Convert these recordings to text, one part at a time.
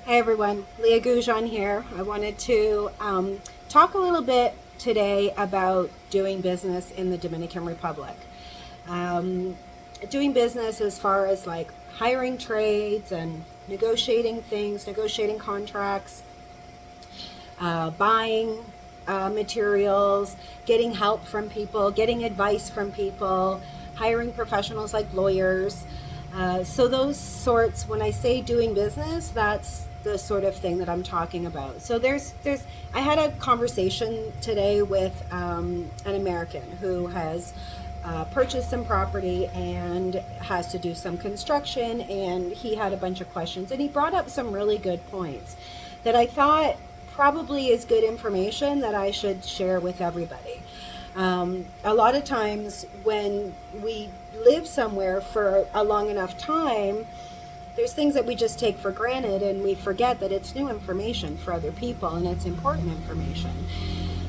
Hi everyone, Leah Goujon here. I wanted to talk a little bit today about doing business in the Dominican Republic. Um, Doing business as far as like hiring trades and negotiating things, negotiating contracts, buying materials, getting help from people, getting advice from people, hiring professionals like lawyers. So those sorts, when I say doing business, that's the sort of thing that I'm talking about. So I had a conversation today with an American who has purchased some property and has to do some construction, and he had a bunch of questions, and he brought up some really good points that I thought probably is good information that I should share with everybody. A lot of times when we live somewhere for a long enough time, there's things that we just take for granted and we forget that it's new information for other people and it's important information.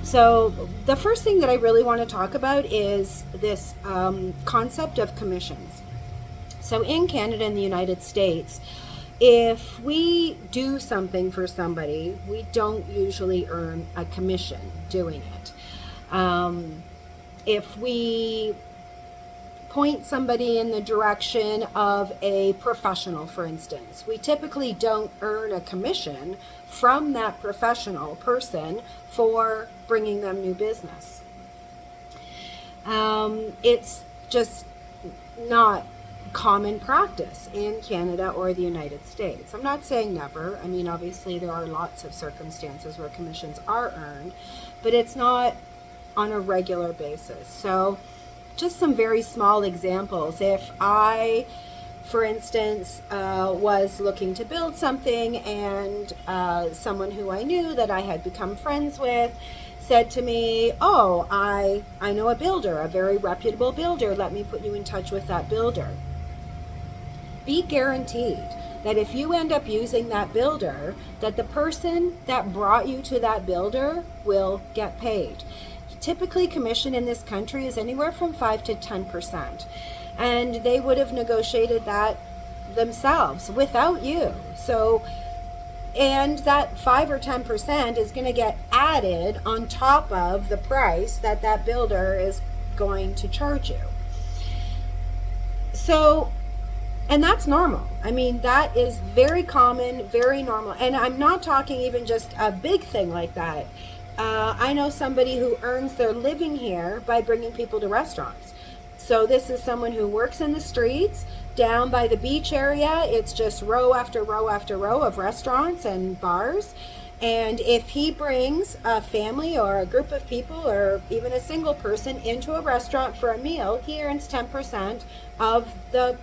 So the first thing that I really want to talk about is this concept of commissions. So in Canada and the United States, if we do something for somebody, we don't usually earn a commission doing it. If we point somebody in the direction of a professional, for instance, we typically don't earn a commission from that professional person for bringing them new business. It's just not common practice in Canada or the United States. I'm not saying never. I mean, obviously there are lots of circumstances where commissions are earned, but it's not on a regular basis. So just some very small examples. If I, for instance, was looking to build something and someone who I knew that I had become friends with said to me, oh, I know a builder, a very reputable builder, let me put you in touch with that builder. Be guaranteed that if you end up using that builder, that the person that brought you to that builder will get paid. Typically, commission in this country is anywhere from 5 to 10%, and they would have negotiated that themselves without you. So, and that 5 or 10% is going to get added on top of the price that that builder is going to charge you. So, and that's normal. I mean, that is very common, very normal. And I'm not talking even just a big thing like that. I know somebody who earns their living here by bringing people to restaurants. So this is someone who works in the streets down by the beach area. It's just row after row after row of restaurants and bars. And if he brings a family or a group of people or even a single person into a restaurant for a meal, he earns 10% of the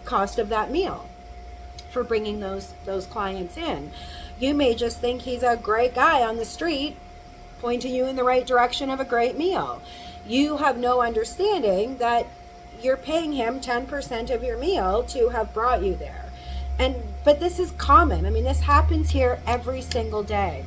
cost of that meal for bringing those clients in. You may just think he's a great guy on the street pointing you in the right direction of a great meal. You have no understanding that you're paying him 10% of your meal to have brought you there. But this is common. I mean, this happens here every single day.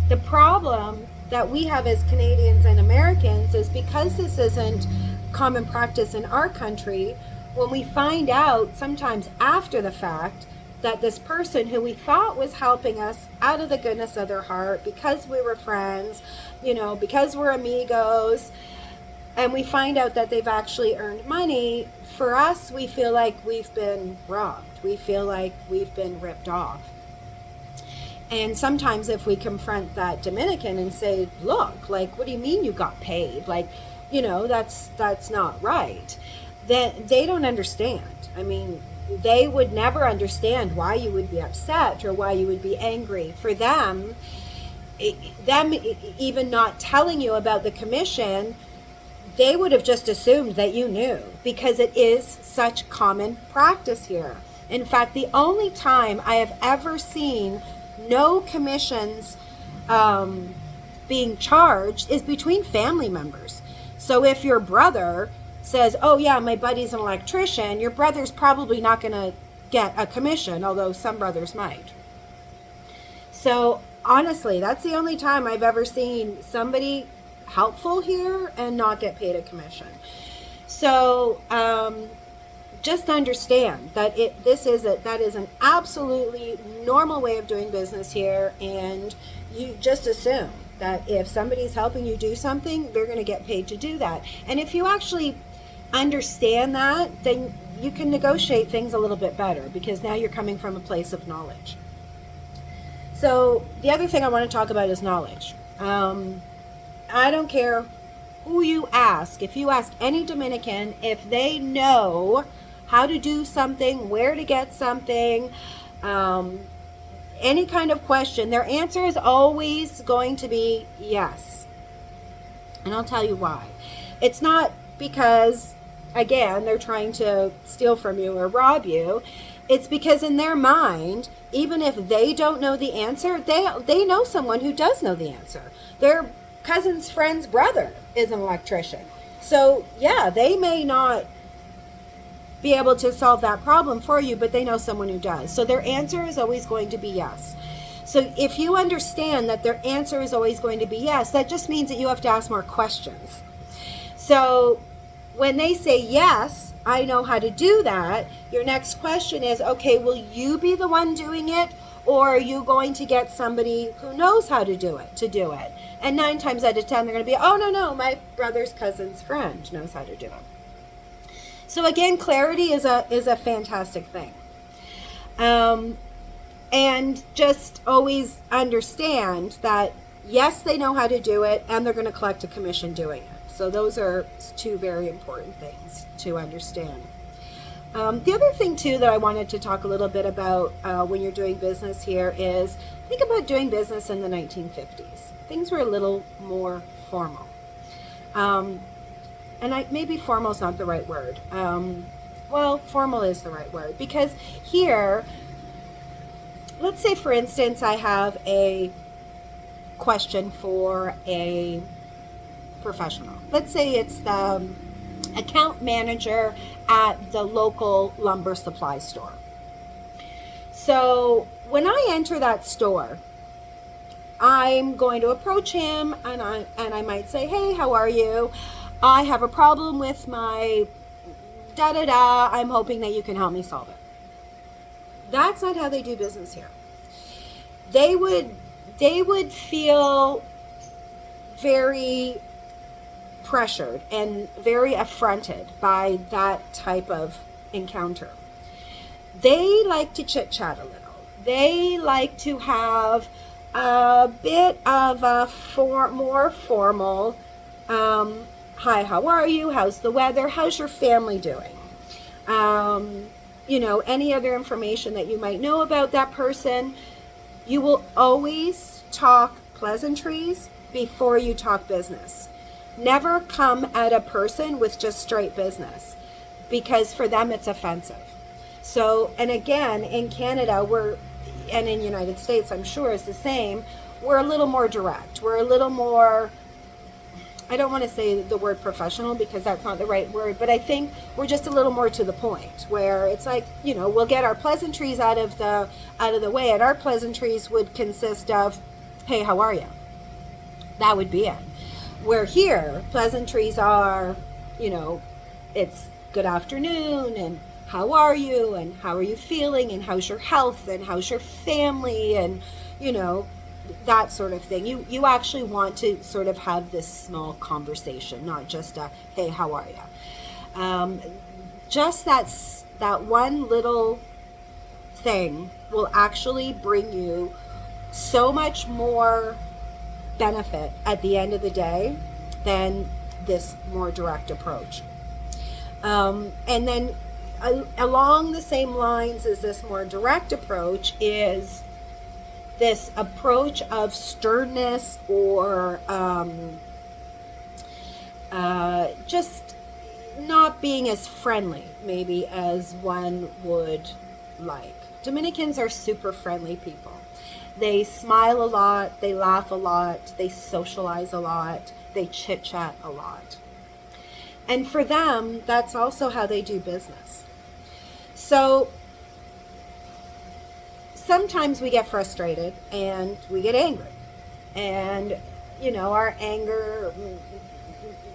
The problem that we have as Canadians and Americans is because this isn't common practice in our country, when we find out sometimes after the fact that this person who we thought was helping us out of the goodness of their heart because we were friends, because we're amigos, and we find out that they've actually earned money, for us, we feel like we've been robbed. We feel like we've been ripped off. And sometimes if we confront that Dominican and say, look, like, what do you mean you got paid? Like, that's not right. Then they don't understand. I mean, they would never understand why you would be upset or why you would be angry. For them even not telling you about the commission, they would have just assumed that you knew because it is such common practice here. In fact, the only time I have ever seen no commissions being charged is between family members. So if your brother says, oh yeah, my buddy's an electrician, your brother's probably not going to get a commission, although some brothers might. So honestly, that's the only time I've ever seen somebody helpful here and not get paid a commission. So just understand that that is an absolutely normal way of doing business here, and you just assume that if somebody's helping you do something, they're going to get paid to do that. And if you actually understand that, then you can negotiate things a little bit better, because now you're coming from a place of knowledge. So the other thing I want to talk about is knowledge. I don't care who you ask. If you ask any Dominican, if they know how to do something, where to get something, any kind of question, their answer is always going to be yes. And I'll tell you why. It's not because, again, they're trying to steal from you or rob you. It's because in their mind, even if they don't know the answer, they know someone who does know the answer. Their cousin's friend's brother is an electrician. So yeah, they may not be able to solve that problem for you, but they know someone who does. So their answer is always going to be yes. So if you understand that their answer is always going to be yes, that just means that you have to ask more questions. So when they say, yes, I know how to do that, your next question is, okay, will you be the one doing it? Or are you going to get somebody who knows how to do it? And 9 times out of 10, they're going to be, oh, no, my brother's cousin's friend knows how to do it. So again, clarity is a fantastic thing. And just always understand that, yes, they know how to do it, and they're going to collect a commission doing it. So those are 2 very important things to understand. The other thing, too, that I wanted to talk a little bit about when you're doing business here is think about doing business in the 1950s. Things were a little more formal. And maybe formal is not the right word. Well, formal is the right word, because here, let's say, for instance, I have a question for a professional. Let's say it's the account manager at the local lumber supply store. So when I enter that store, I'm going to approach him and I might say, hey, how are you? I have a problem with my da-da-da. I'm hoping that you can help me solve it. That's not how they do business here. They would feel very pressured and very affronted by that type of encounter. They like to chit-chat a little. They like to have a bit of a more formal, hi, how are you? How's the weather? How's your family doing? Any other information that you might know about that person. You will always talk pleasantries before you talk business. Never come at a person with just straight business, because for them it's offensive. So, and again, in Canada, and in the United States, I'm sure is the same, we're a little more direct. We're a little more, I don't want to say the word professional because that's not the right word, but I think we're just a little more to the point, where it's like, we'll get our pleasantries out of the way, and our pleasantries would consist of, hey, how are you? That would be it. Where here, pleasantries are, it's good afternoon, and how are you, and how are you feeling, and how's your health, and how's your family, and, that sort of thing. You actually want to sort of have this small conversation, not just a, hey, how are you? Just that one little thing will actually bring you so much more benefit at the end of the day than this more direct approach. And then along the same lines as this more direct approach is this approach of sternness, or just not being as friendly maybe as one would like. Dominicans are super friendly people. They smile a lot, they laugh a lot, they socialize a lot, they chit-chat a lot. And for them, that's also how they do business. So sometimes we get frustrated and we get angry. And, our anger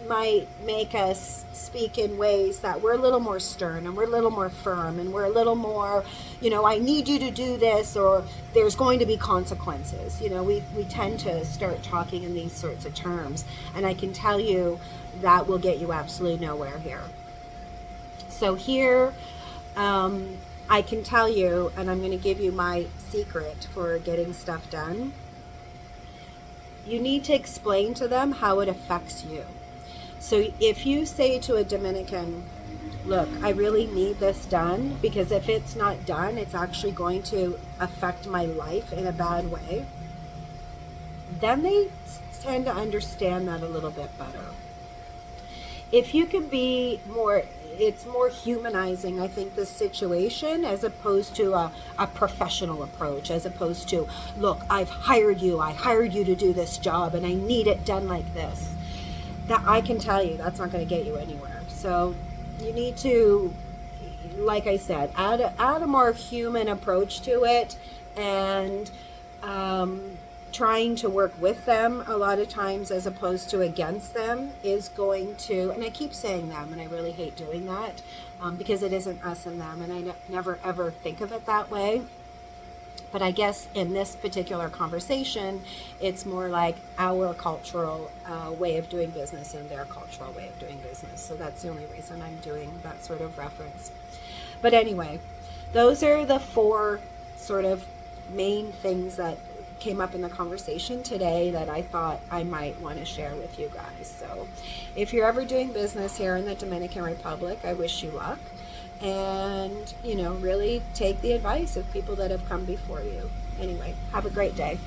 might make us speak in ways that we're a little more stern and we're a little more firm and we're a little more, I need you to do this, or there's going to be consequences. We tend to start talking in these sorts of terms, and I can tell you that will get you absolutely nowhere here. So here, I can tell you, and I'm going to give you my secret for getting stuff done. You need to explain to them how it affects you. So if you say to a Dominican, look, I really need this done, because if it's not done, it's actually going to affect my life in a bad way, then they tend to understand that a little bit better. If you can be more, it's more humanizing, I think, this situation, as opposed to a professional approach, as opposed to, look, I hired you to do this job and I need it done like this. That, I can tell you, that's not going to get you anywhere. So you need to, like I said, add a more human approach to it, and trying to work with them a lot of times as opposed to against them is going to, and I keep saying them, and I really hate doing that, because it isn't us and them, and I never ever think of it that way. But I guess in this particular conversation, it's more like our cultural way of doing business and their cultural way of doing business. So that's the only reason I'm doing that sort of reference. But anyway, those are the 4 sort of main things that came up in the conversation today that I thought I might want to share with you guys. So if you're ever doing business here in the Dominican Republic, I wish you luck. And, really take the advice of people that have come before you. Anyway, have a great day.